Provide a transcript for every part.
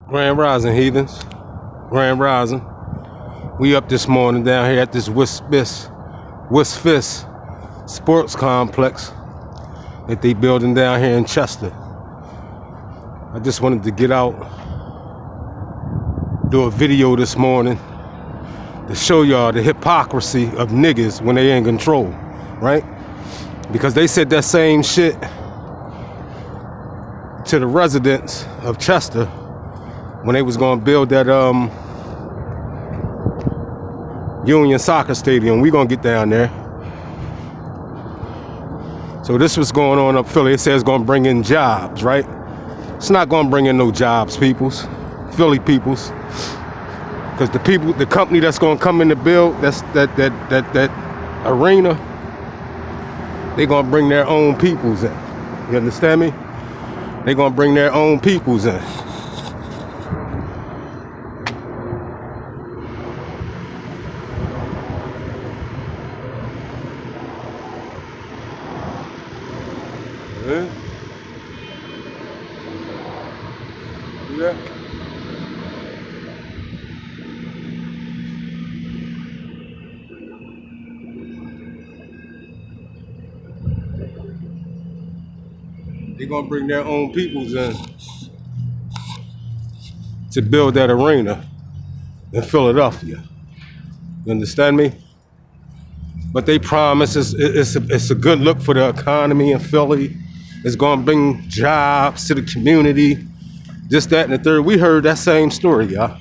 Grand Rising, heathens. Grand Rising. We up this morning down here at this Wisfist sports complex that they building down here in Chester. I just wanted to get out, do a video this morning to show y'all the hypocrisy of niggas when they in control, right? Because they said that same shit to the residents of Chester when they was gonna build that Union Soccer Stadium. We gonna get down there. So this was going on up Philly. It says it's gonna bring in jobs, right? It's not gonna bring in no jobs, peoples, Philly peoples, because the company that's gonna come in to build that arena, they gonna bring their own peoples in. You understand me? They gonna bring their own peoples in. Yeah. They're gonna bring their own peoples in to build that arena in Philadelphia. You understand me? But they promise it's a good look for the economy in Philly. It's gonna bring jobs to the community. This, that, and the third. We heard that same story, y'all.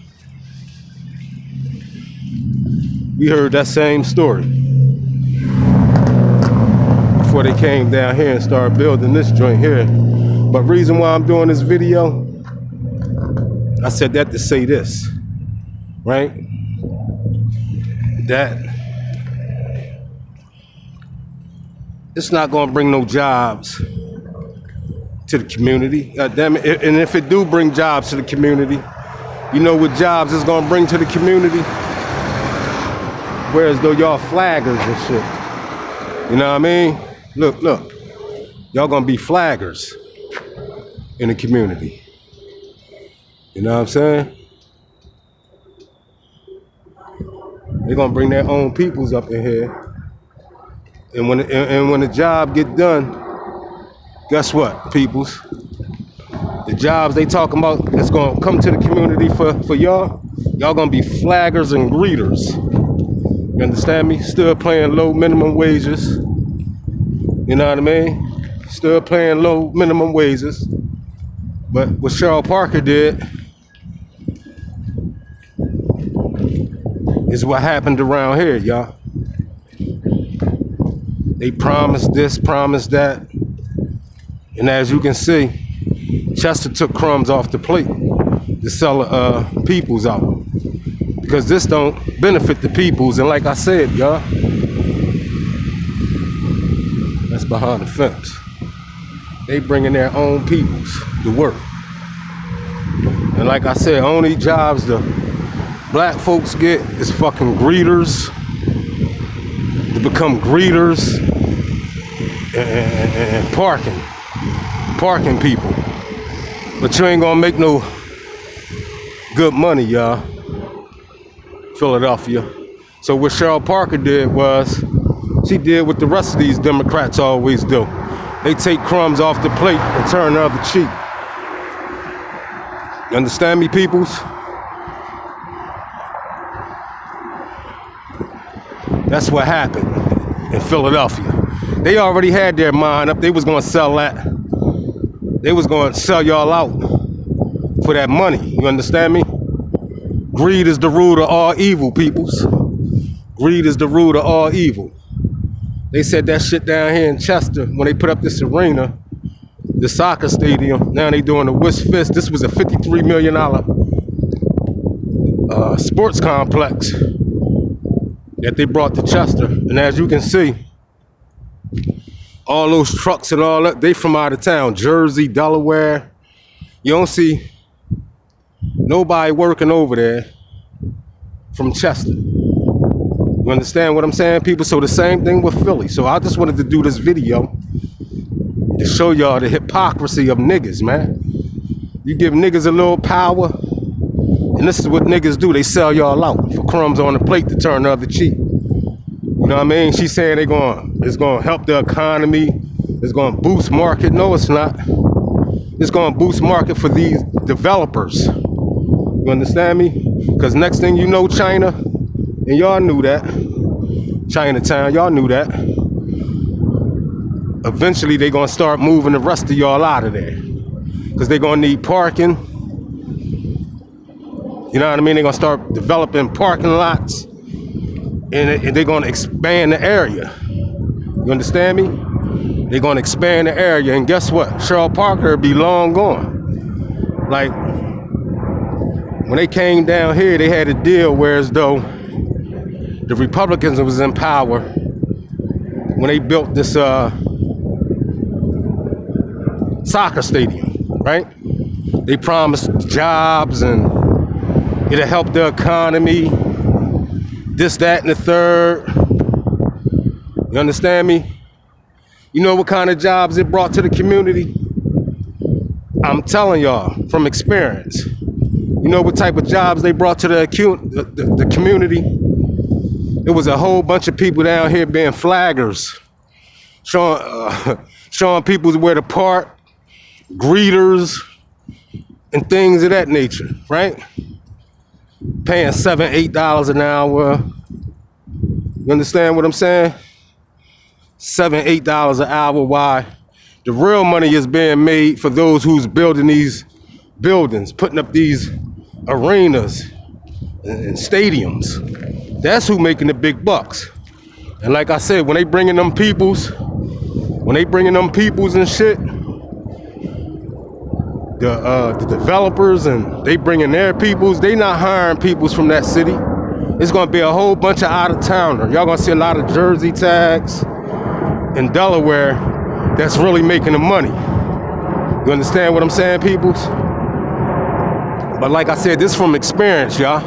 We heard that same story before they came down here and started building this joint here. But reason why I'm doing this video, I said that to say this, right? That it's not gonna bring no jobs to the community. God damn it. And if it do bring jobs to the community, you know what jobs it's gonna bring to the community? Whereas though y'all flaggers and shit. You know what I mean? Look. Y'all gonna be flaggers in the community. You know what I'm saying? They're gonna bring their own peoples up in here. And when the job get done, guess what, peoples? The jobs they talking about that's gonna come to the community for y'all gonna be flaggers and greeters. You understand me? Still paying low minimum wages. You know what I mean? Still paying low minimum wages. But what Cheryl Parker did is what happened around here, y'all. They promised this, promised that. And as you can see, Chester took crumbs off the plate to sell peoples out. Because this don't benefit the peoples. And like I said, y'all, that's behind the fence. They bringing their own peoples to work. And like I said, only jobs the black folks get is fucking greeters. To become greeters and parking people. But you ain't gonna make no good money, y'all. Philadelphia. So what Cheryl Parker did was, she did what the rest of these Democrats always do. They take crumbs off the plate and turn the other cheek. You understand me, peoples? That's what happened in Philadelphia. They already had their mind up. They was gonna sell that. They was gonna sell y'all out for that money. You understand me? Greed is the root of all evil, peoples. Greed is the root of all evil. They said that shit down here in Chester when they put up this arena, the soccer stadium. Now they doing the Wisfist. This was a $53 million sports complex that they brought to Chester. And as you can see, all those trucks and all that, they from out of town, Jersey, Delaware. You don't see nobody working over there from Chester. You understand what I'm saying, people? So the same thing with Philly. So I just wanted to do this video to show y'all the hypocrisy of niggas, man. You give niggas a little power, And this is what niggas do. They sell y'all out for crumbs on the plate to turn the other cheek. You know what I mean? She's saying it's gonna help the economy. It's gonna boost market. No, it's not. It's gonna boost market for these developers. You understand me? Because next thing you know, China, and y'all knew that, Chinatown, y'all knew that. Eventually, they're gonna start moving the rest of y'all out of there. Because they're gonna need parking. You know what I mean? They're gonna start developing parking lots. And they're gonna expand the area. You understand me? They're gonna expand the area. And guess what? Cheryl Parker will be long gone. Like, when they came down here, they had a deal where as though the Republicans was in power when they built this soccer stadium, right? They promised jobs and it'll help the economy, this, that, and the third. You understand me? You know what kind of jobs it brought to the community? I'm telling y'all from experience. You know what type of jobs they brought to the community? It was a whole bunch of people down here being flaggers, showing people where to park, greeters, and things of that nature, right? Paying $7, $8 an hour. You understand what I'm saying? $7, $8 an hour. Why? The real money is being made for those who's building these buildings, putting up these arenas and stadiums. That's who making the big bucks. And like I said, when they bringing them peoples and shit, the developers and they bringing their peoples, they not hiring peoples from that city. It's gonna be a whole bunch of out-of-towners. Y'all gonna see a lot of Jersey tags in Delaware that's really making the money. You understand what I'm saying, peoples? But like I said, this from experience, y'all.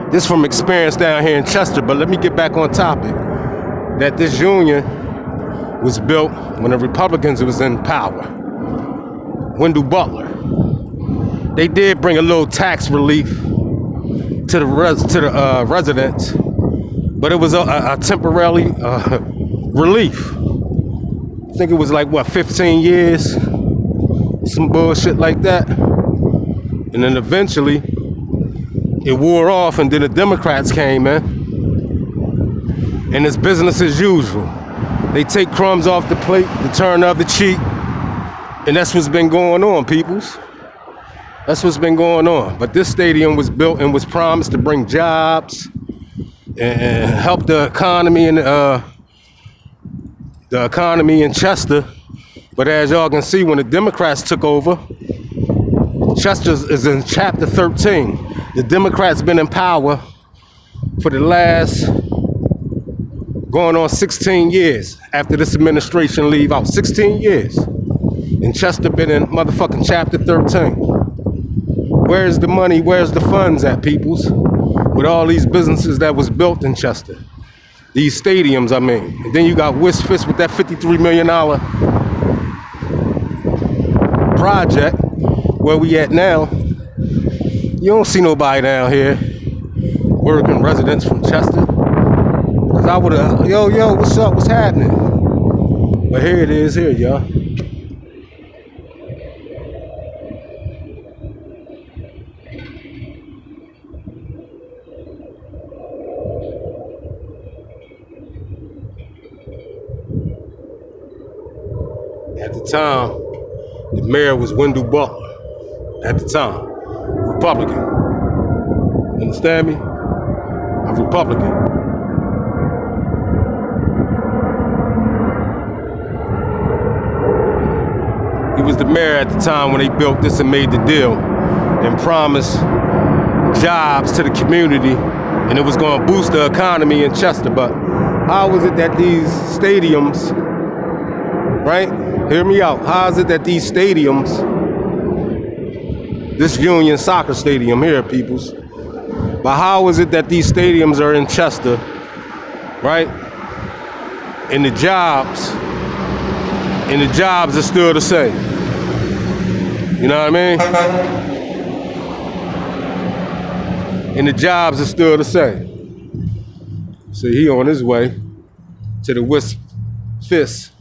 This from experience down here in Chester. But let me get back on topic. That this union was built when the Republicans was in power. Wendell Butler. They did bring a little tax relief to the residents, but it was a temporary relief. I think it was like, what, 15 years? Some bullshit like that. And then eventually, it wore off, and then the Democrats came in. And it's business as usual. They take crumbs off the plate to turn the other cheek. And that's what's been going on, peoples. That's what's been going on. But this stadium was built and was promised to bring jobs and help the economy in Chester. But as y'all can see, when the Democrats took over, Chester is in chapter 13. The Democrats been in power for the last going on 16 years after this administration leave out. 16 years. And Chester been in motherfucking chapter 13. Where's the money? Where's the funds at, peoples? With all these businesses that was built in Chester. These stadiums, I mean. And then you got Wisfist with that $53 million project. Where we at now, you don't see nobody down here working residents from Chester. Cause I would've, yo, what's up, what's happening? But here it is here, y'all. At the time, the mayor was Wendell Butler. At the time, Republican. Understand me? A Republican. He was the mayor at the time when they built this and made the deal and promised jobs to the community, and it was going to boost the economy in Chester. But how is it that these stadiums, right? Hear me out. How is it that these stadiums, this Union soccer stadium here, peoples, but how is it that these stadiums are in Chester, right? And the jobs are still the same. You know what I mean? And the jobs are still the same. So he on his way to the Wisp Fist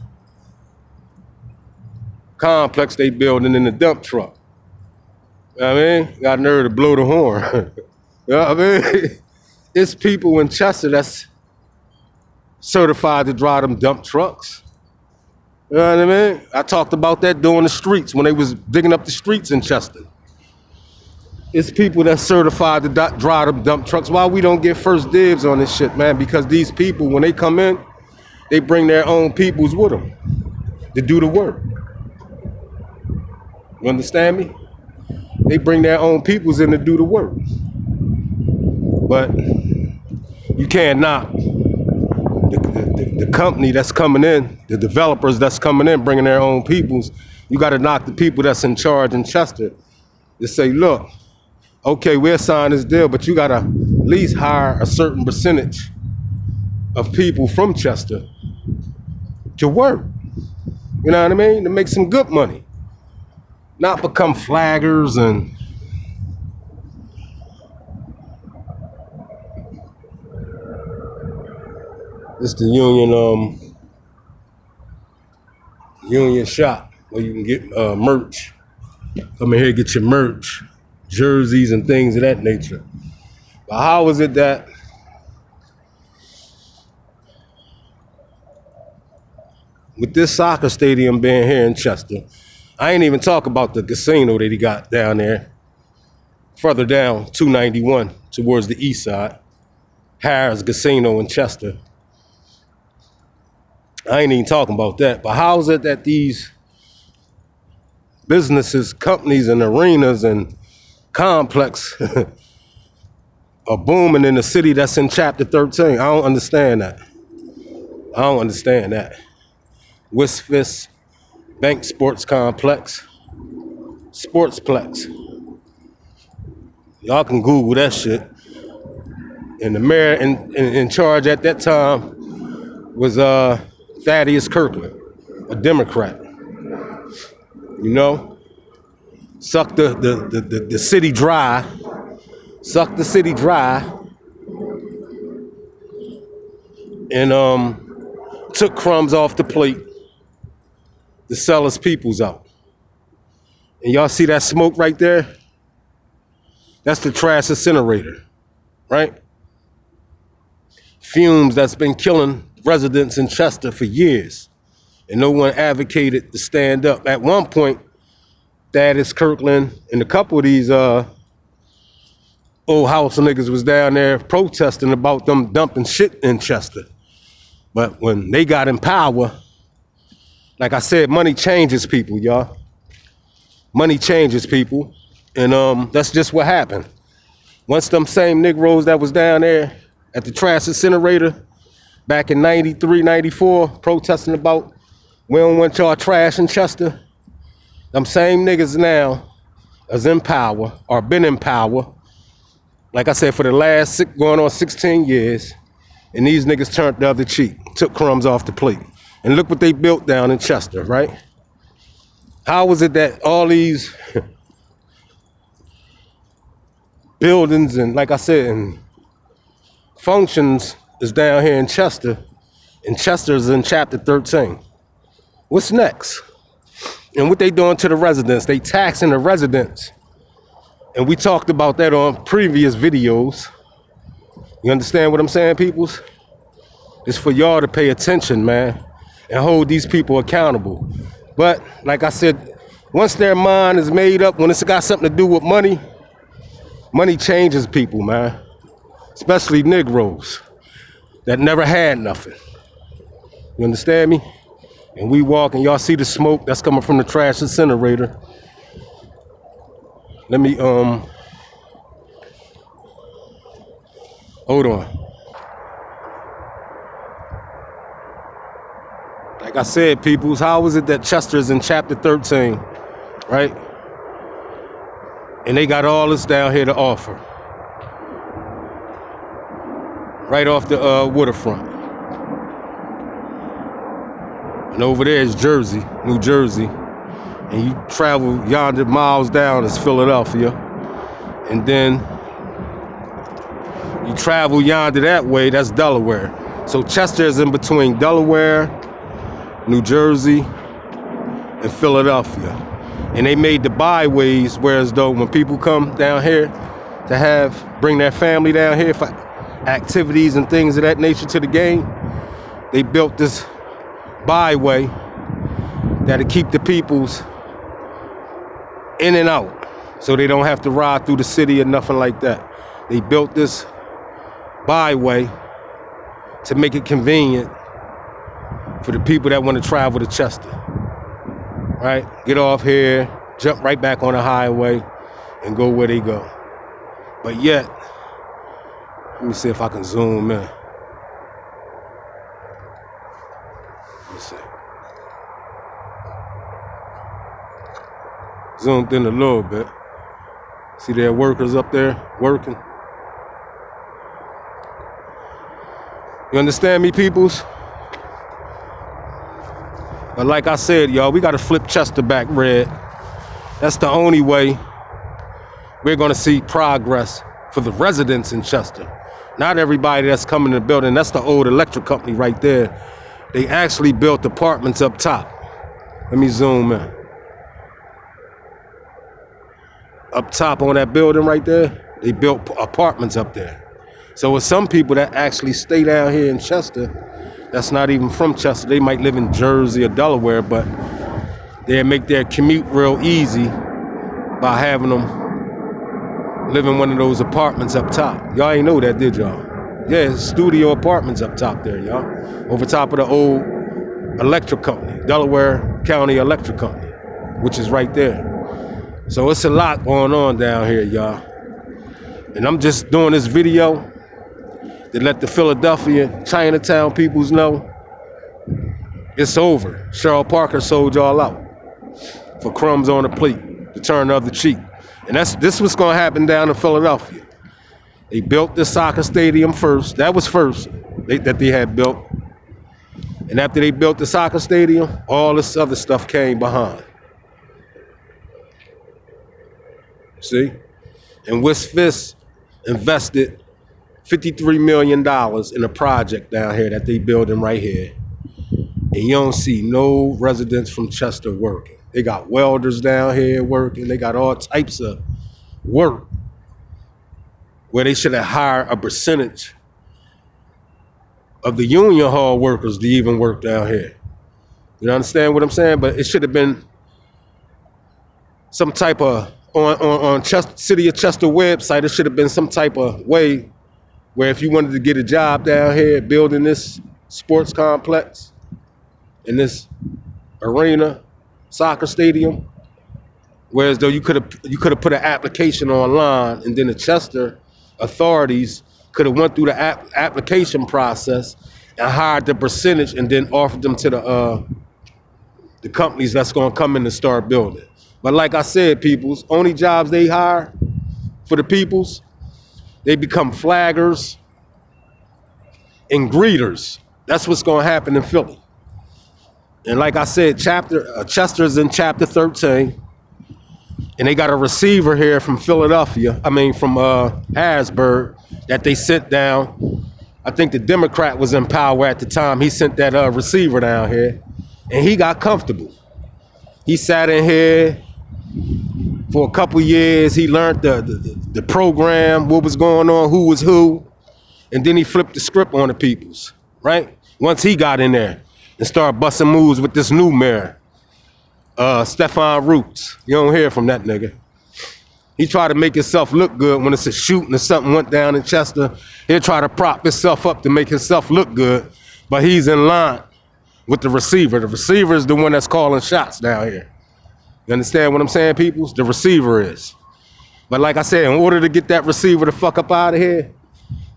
complex they building in the dump truck. You know what I mean? Got nerve to blow the horn. You know what I mean? It's people in Chester that's certified to drive them dump trucks. You know what I mean? I talked about that doing the streets when they was digging up the streets in Chester. It's people that's certified to drive them dump trucks. Why we don't get first dibs on this shit, man? Because these people, when they come in, they bring their own peoples with them to do the work. You understand me? They bring their own peoples in to do the work. But you can't knock the company that's coming in, the developers that's coming in, bringing their own peoples. You got to knock the people that's in charge in Chester to say, look, okay, we'll sign this deal, but you got to at least hire a certain percentage of people from Chester to work. You know what I mean? To make some good money. Not become flaggers and it's the union shop where you can get merch. Come in here, get your merch, jerseys and things of that nature. But how is it that with this soccer stadium being here in Chester, I ain't even talk about the casino that he got down there, further down 291 towards the east side, Harris Casino in Chester. I ain't even talking about that. But how is it that these businesses, companies, and arenas and complex are booming in a city that's in Chapter 13? I don't understand that. I don't understand that. Wisfis Bank Sports Complex, Sportsplex. Y'all can Google that shit. And the mayor in charge at that time was Thaddeus Kirkland, a Democrat. You know, sucked the city dry, sucked the city dry, and took crumbs off the plate to sell his peoples out. And y'all see that smoke right there? That's the trash incinerator, right? Fumes that's been killing residents in Chester for years. And no one advocated to stand up. At one point, Thaddeus Kirkland and a couple of these old house niggas was down there protesting about them dumping shit in Chester. But when they got in power, like I said, money changes people, y'all. Money changes people. And that's just what happened. Once them same Negroes that was down there at the trash incinerator back in 93, 94, protesting about we don't want y'all trash in Chester, them same niggas now is in power or been in power, like I said, for the last going on 16 years, and these niggas turned the other cheek, took crumbs off the plate. And look what they built down in Chester, right? How was it that all these buildings and, like I said, and functions is down here in Chester, and Chester is in Chapter 13? What's next? And what they doing to the residents? They taxing the residents. And we talked about that on previous videos. You understand what I'm saying, peoples? It's for y'all to pay attention, man, and hold these people accountable. But like I said, once their mind is made up, when it's got something to do with money, money changes people, man. Especially Negroes that never had nothing. You understand me? And we walk and y'all see the smoke that's coming from the trash incinerator. Let me, hold on. Like I said, peoples, how is it that Chester's in Chapter 13, right? And they got all this down here to offer. Right off the waterfront. And over there is Jersey, New Jersey. And you travel yonder miles down is Philadelphia. And then You travel yonder that way, that's Delaware. So Chester is in between Delaware, New Jersey, and Philadelphia. And they made the byways, whereas though when people come down here to bring their family down here for activities and things of that nature to the game, they built this byway that'll keep the peoples in and out so they don't have to ride through the city or nothing like that. They built this byway to make it convenient for the people that want to travel to Chester. Right? Get off here, jump right back on the highway, and go where they go. But yet, let me see if I can zoom in. Let's see. Zoomed in a little bit. See there are workers up there working. You understand me, peoples? But like I said, y'all, we gotta flip Chester back red. That's the only way we're gonna see progress for the residents in Chester. Not everybody that's coming to the building. That's the old electric company right there. They actually built apartments up top. Let me zoom in. Up top on that building right there, they built apartments up there. So with some people that actually stay down here in Chester, that's not even from Chester. They might live in Jersey or Delaware, but they make their commute real easy by having them live in one of those apartments up top. Y'all ain't know that, did y'all? Yeah, studio apartments up top there, y'all. Over top of the old electric company, Delaware County Electric Company, which is right there. So it's a lot going on down here, y'all. And I'm just doing this video to let the Philadelphia, Chinatown peoples know it's over. Cheryl Parker sold y'all out for crumbs on the plate, the turn of the cheek. And this was gonna happen down in Philadelphia. They built the soccer stadium first. That was first that they had built. And after they built the soccer stadium, all this other stuff came behind. See? And Wisfis invested $53 million in a project down here that they building right here. And you don't see no residents from Chester working. They got welders down here working. They got all types of work where they should have hired a percentage of the union hall workers to even work down here. You understand what I'm saying? But it should have been some type of, on Chester, City of Chester website, it should have been some type of way where if you wanted to get a job down here building this sports complex in this arena, soccer stadium, whereas though you could have put an application online, and then the Chester authorities could have went through the application process and hired the percentage and then offered them to the companies that's gonna come in and start building. But like I said, peoples, only jobs they hire for the peoples, they become flaggers and greeters. That's what's gonna happen in Philly. And like I said, Chester's in chapter 13, and they got a receiver here from Philadelphia, from Harrisburg, that they sent down. I think the Democrat was in power at the time. He sent that receiver down here, and he got comfortable. He sat in here for a couple years. He learned the program, what was going on, who was who, and then he flipped the script on the peoples, right? Once he got in there and started busting moves with this new mayor, Stefan Roots. You don't hear from that nigga. He tried to make himself look good when it's a shooting or something went down in Chester. He'll try to prop himself up to make himself look good, but he's in line with the receiver. The receiver is the one that's calling shots down here. You understand what I'm saying, peoples? The receiver is. But like I said, in order to get that receiver the fuck up out of here,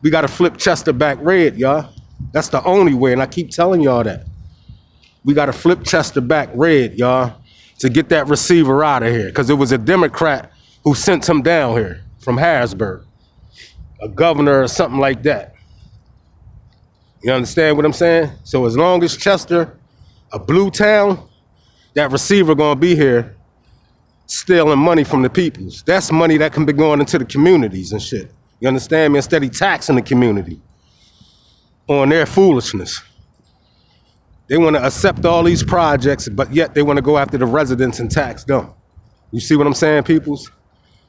we gotta flip Chester back red, y'all. That's the only way, and I keep telling y'all that. We gotta flip Chester back red, y'all, to get that receiver out of here, because it was a Democrat who sent him down here from Harrisburg, a governor or something like that. You understand what I'm saying? So as long as Chester, a blue town, that receiver gonna be here stealing money from the peoples. That's money that can be going into the communities and shit. You understand me? Instead of taxing the community on their foolishness. They want to accept all these projects, but yet they want to go after the residents and tax them. You see what I'm saying, peoples?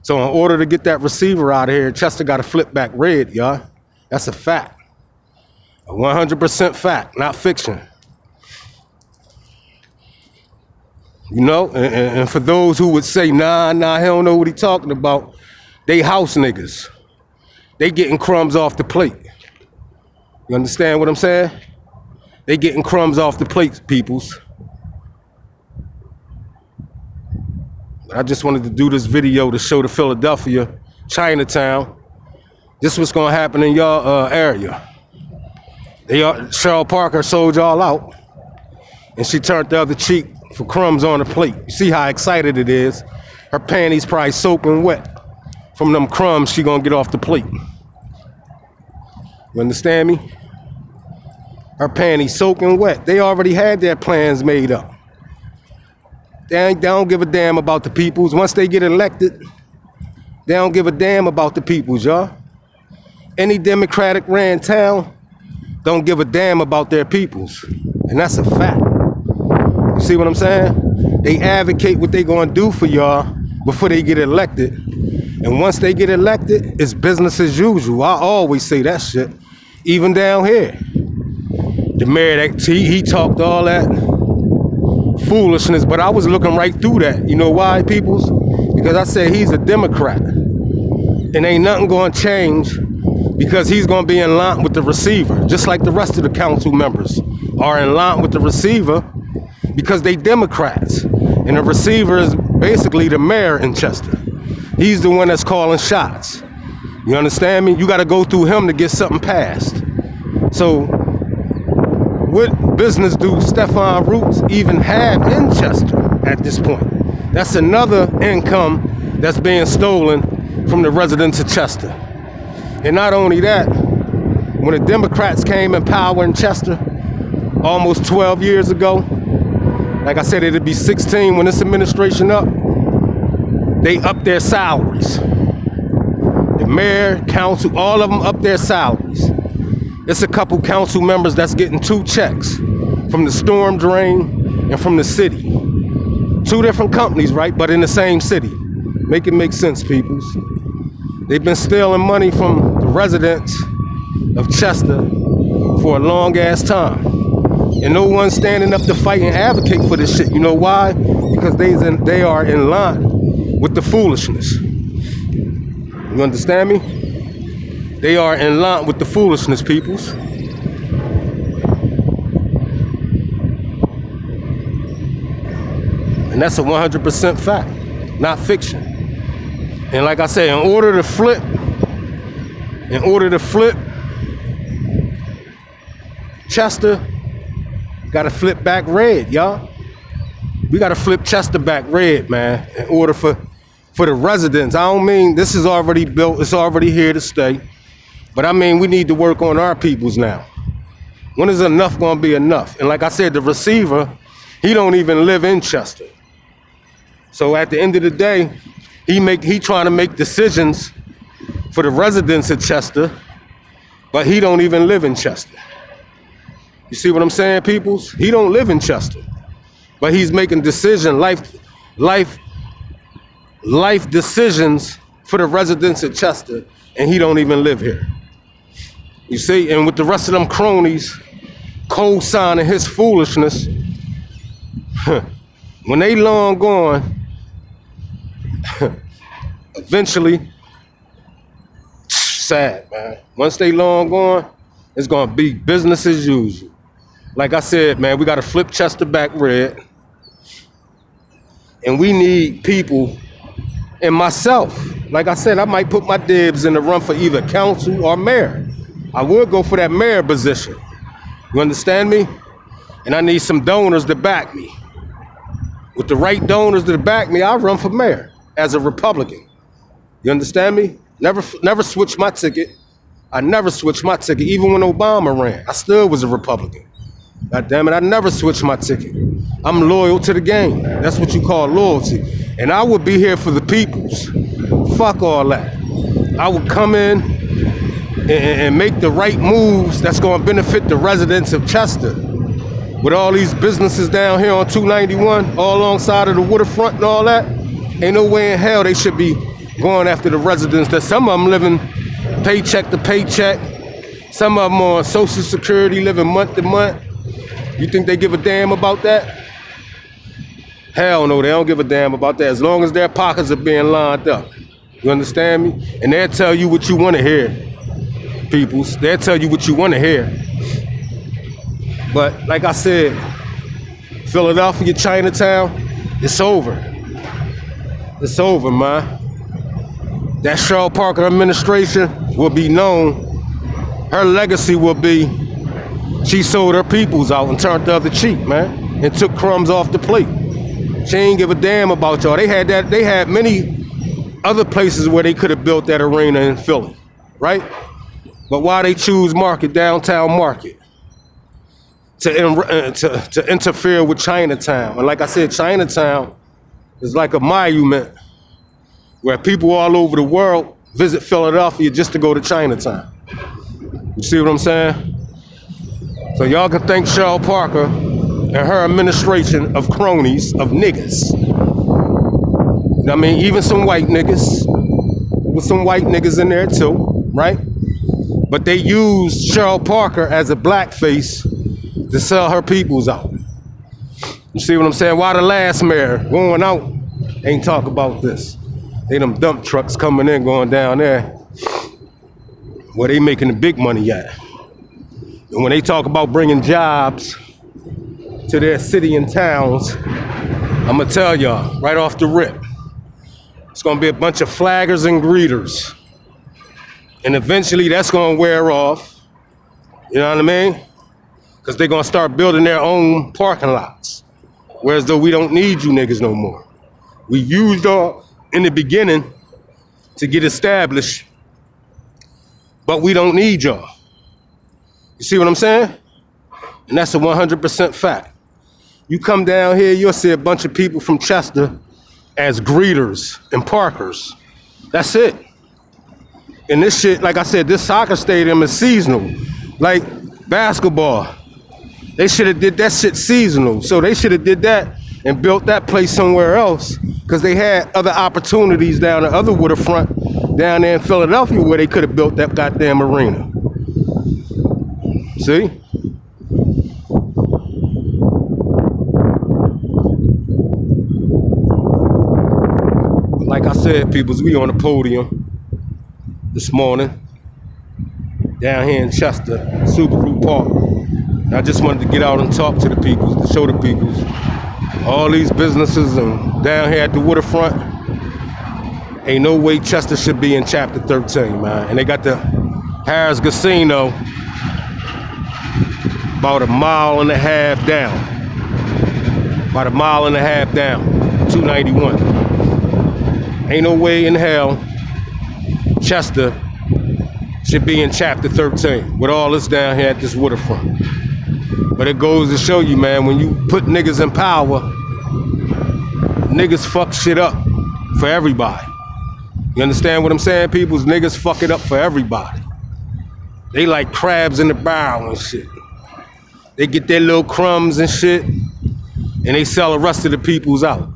So in order to get that receiver out of here, Chester got to flip back red, y'all. That's a fact. A 100% fact, not fiction. You know, and for those who would say, nah, he don't know what he talking about, they house niggas. They getting crumbs off the plate. You understand what I'm saying? They getting crumbs off the plate, peoples. But I just wanted to do this video to show the Philadelphia, Chinatown, this what's gonna happen in y'all area. Cheryl Parker sold y'all out, and she turned the other cheek for crumbs on the plate. You see how excited it is? Her panties probably soaking wet from them crumbs she gonna get off the plate. You understand me? Her panties soaking wet. They already had their plans made up. They don't give a damn about the peoples. Once they get elected, they don't give a damn about the peoples, y'all. Any Democratic ran town don't give a damn about their peoples. And that's a fact. You see what I'm saying? They advocate what they gonna do for y'all before they get elected. And once they get elected, it's business as usual. I always say that shit. Even down here. The mayor, he talked all that foolishness, but I was looking right through that. You know why, peoples? Because I said he's a Democrat. And ain't nothing gonna change because he's gonna be in line with the receiver, just like the rest of the council members are in line with the receiver because they Democrats. And the receiver is basically the mayor in Chester. He's the one that's calling shots. You understand me? You gotta go through him to get something passed. So, what business do Stefan Roots even have in Chester at this point? That's another income that's being stolen from the residents of Chester. And not only that, when the Democrats came in power in Chester almost 12 years ago, like I said, it'd be 16 when this administration up, they upped their salaries. The mayor, council, all of them up their salaries. It's a couple council members that's getting 2 checks from the storm drain and from the city. 2 different companies, right? But in the same city. Make it make sense, peoples. They've been stealing money from the residents of Chester for a long ass time. And no one's standing up to fight and advocate for this shit. You know why? Because they are in line with the foolishness. You understand me? They are in line with the foolishness, peoples. And that's a 100% fact, not fiction. And like I said, in order to flip, Chester gotta flip back red, y'all. We gotta flip Chester back red, man, in order for the residents. I don't mean this is already built, it's already here to stay. But I mean, we need to work on our peoples now. When is enough gonna be enough? And like I said, the receiver, he don't even live in Chester. So at the end of the day, he trying to make decisions for the residents of Chester, but he don't even live in Chester. You see what I'm saying, peoples? He don't live in Chester, but he's making life decisions for the residents of Chester, and he don't even live here. You see, and with the rest of them cronies co-signing his foolishness, when they long gone, eventually, sad, man. Once they long gone, it's gonna be business as usual. Like I said, man, we gotta flip Chester back red. And we need people, and myself, like I said, I might put my dibs in the run for either council or mayor. I would go for that mayor position. You understand me? And I need some donors to back me. With the right donors to back me, I'll run for mayor as a Republican. You understand me? Never switch my ticket. I never switched my ticket. Even when Obama ran, I still was a Republican. God damn it, I never switched my ticket. I'm loyal to the game. That's what you call loyalty. And I would be here for the peoples. Fuck all that. I would come in and make the right moves that's going to benefit the residents of Chester. With all these businesses down here on 291, all alongside of the waterfront and all that, ain't no way in hell they should be going after the residents. That some of them living paycheck to paycheck, some of them on Social Security living month to month. You think they give a damn about that? Hell no, they don't give a damn about that as long as their pockets are being lined up. You understand me? And they'll tell you what you want to hear, peoples. They'll tell you what you want to hear. But like I said, Philadelphia, Chinatown, it's over. It's over, man. That Cheryl Parker administration will be known. Her legacy will be she sold her peoples out and turned the other cheek, man, and took crumbs off the plate. She ain't give a damn about y'all. They had many other places where they could have built that arena in Philly, right? But why they choose downtown Market to interfere with Chinatown? And like I said, Chinatown is like a monument where people all over the world visit Philadelphia just to go to Chinatown. You see what I'm saying? So y'all can thank Cheryl Parker and her administration of cronies, of niggas. You know what I mean? Even some white niggas, with some white niggas in there too, right? But they used Cheryl Parker as a blackface to sell her peoples out. You see what I'm saying? Why the last mayor going out ain't talk about this? They them dump trucks coming in, going down there where they making the big money at. And when they talk about bringing jobs to their city and towns, I'm gonna tell y'all right off the rip, it's gonna be a bunch of flaggers and greeters. And eventually that's gonna wear off, you know what I mean? Because they're gonna start building their own parking lots. Whereas though we don't need you niggas no more. We used y'all in the beginning to get established, but we don't need y'all. You see what I'm saying? And that's a 100% fact. You come down here, you'll see a bunch of people from Chester as greeters and parkers. That's it. And this shit, like I said, this soccer stadium is seasonal. Like basketball, they should have did that shit seasonal. So they should have did that and built that place somewhere else, because they had other opportunities down the other waterfront down there in Philadelphia where they could have built that goddamn arena. See? Like I said, peoples, we on the podium this morning down here in Chester, Subaru Park. And I just wanted to get out and talk to the peoples, to show the peoples all these businesses and down here at the waterfront. Ain't no way Chester should be in Chapter 13, man. And they got the Harris Casino about a mile and a half down. About a mile and a half down, 291. Ain't no way in hell Chester should be in Chapter 13 with all this down here at this waterfront. But it goes to show you, man, when you put niggas in power, niggas fuck shit up for everybody. You understand what I'm saying, people? Niggas fuck it up for everybody. They like crabs in the barrel and shit. They get their little crumbs and shit, and they sell the rest of the peoples out.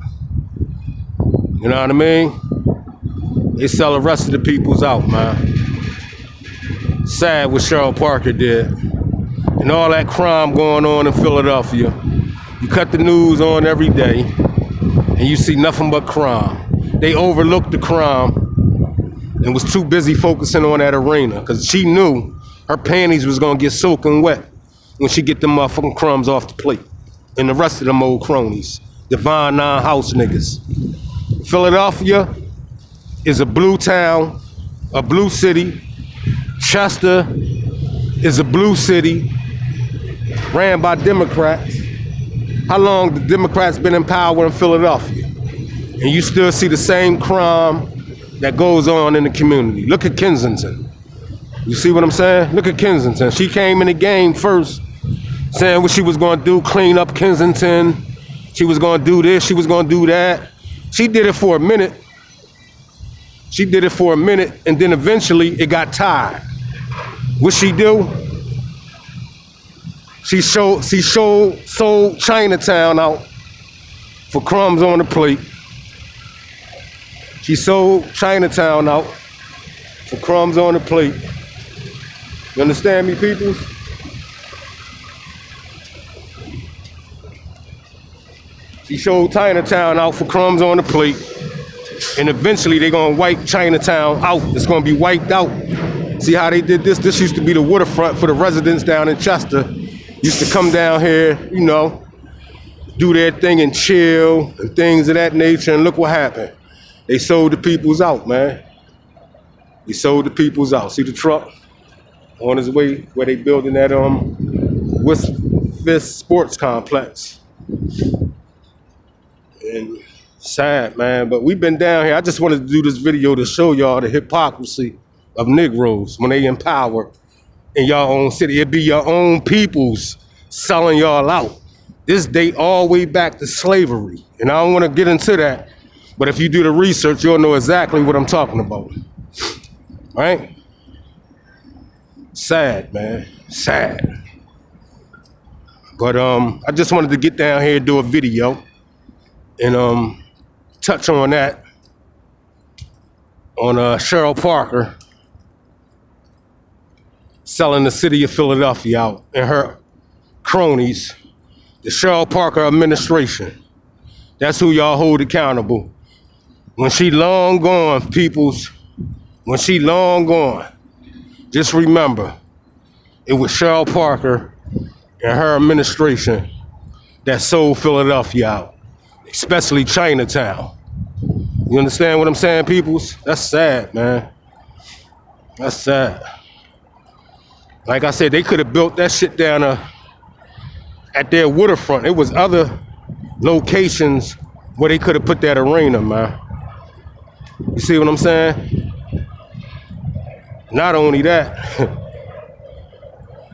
You know what I mean? They sell the rest of the peoples out, man. Sad what Cheryl Parker did. And all that crime going on in Philadelphia. You cut the news on every day, and you see nothing but crime. They overlooked the crime and was too busy focusing on that arena, because she knew her panties was gonna get soaking wet when she get them motherfucking crumbs off the plate. And the rest of them old cronies, Divine Nine House niggas. Philadelphia is a blue town, a blue city. Chester is a blue city, ran by Democrats. How long the Democrats been in power in Philadelphia? And you still see the same crime that goes on in the community. Look at Kensington. You see what I'm saying? Look at Kensington. She came in the game first, saying what she was gonna do, clean up Kensington. She was gonna do this, she was gonna do that. She did it for a minute. She did it for a minute, and then eventually it got tired. What she do? She sold Chinatown out for crumbs on the plate. She sold Chinatown out for crumbs on the plate. You understand me, peoples? She sold Chinatown out for crumbs on the plate. And eventually they're gonna wipe Chinatown out. It's gonna be wiped out. See how they did this? This used to be the waterfront for the residents down in Chester. Used to come down here, you know, do their thing and chill and things of that nature. And look what happened. They sold the peoples out, man. They sold the peoples out. See the truck on his way where they building that Westfist Sports Complex. And sad, man, but we've been down here. I just wanted to do this video to show y'all the hypocrisy of Negroes when they in power in y'all own city. It be your own peoples selling y'all out. This date all the way back to slavery. And I don't want to get into that, but if you do the research, you'll know exactly what I'm talking about. Right? Sad, man. Sad. But I just wanted to get down here and do a video and touch on that, on Cheryl Parker selling the city of Philadelphia out and her cronies, the Cheryl Parker administration. That's who y'all hold accountable. When she long gone, peoples, when she long gone, just remember, it was Cheryl Parker and her administration that sold Philadelphia out, especially Chinatown. You understand what I'm saying, peoples? That's sad, man. That's sad. Like I said, they could have built that shit down at their waterfront. It was other locations where they could have put that arena, man. You see what I'm saying? Not only that,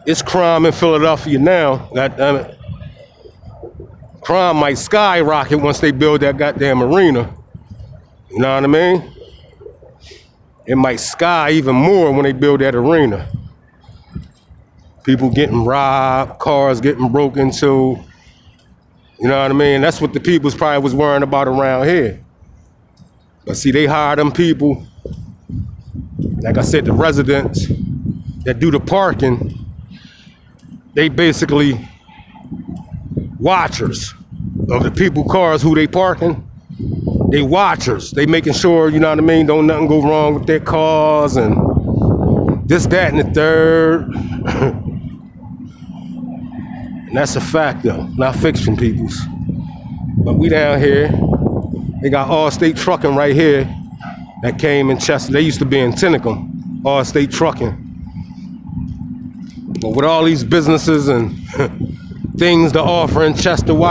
it's crime in Philadelphia now. God damn it. Crime might skyrocket once they build that goddamn arena. You know what I mean? It might sky even more when they build that arena. People getting robbed, cars getting broken into. You know what I mean? That's what the people's probably was worrying about around here. But see, they hire them people, like I said, the residents that do the parking, they basically watchers of the people cars who they parking. They watchers. They making sure, you know what I mean, don't nothing go wrong with their cars and this, that, and the third. And that's a fact though, not fiction, peoples. But we down here, they got All-State Trucking right here that came in Chester. They used to be in Tennessee, All-State Trucking. But with all these businesses and things to offer in Chester, why?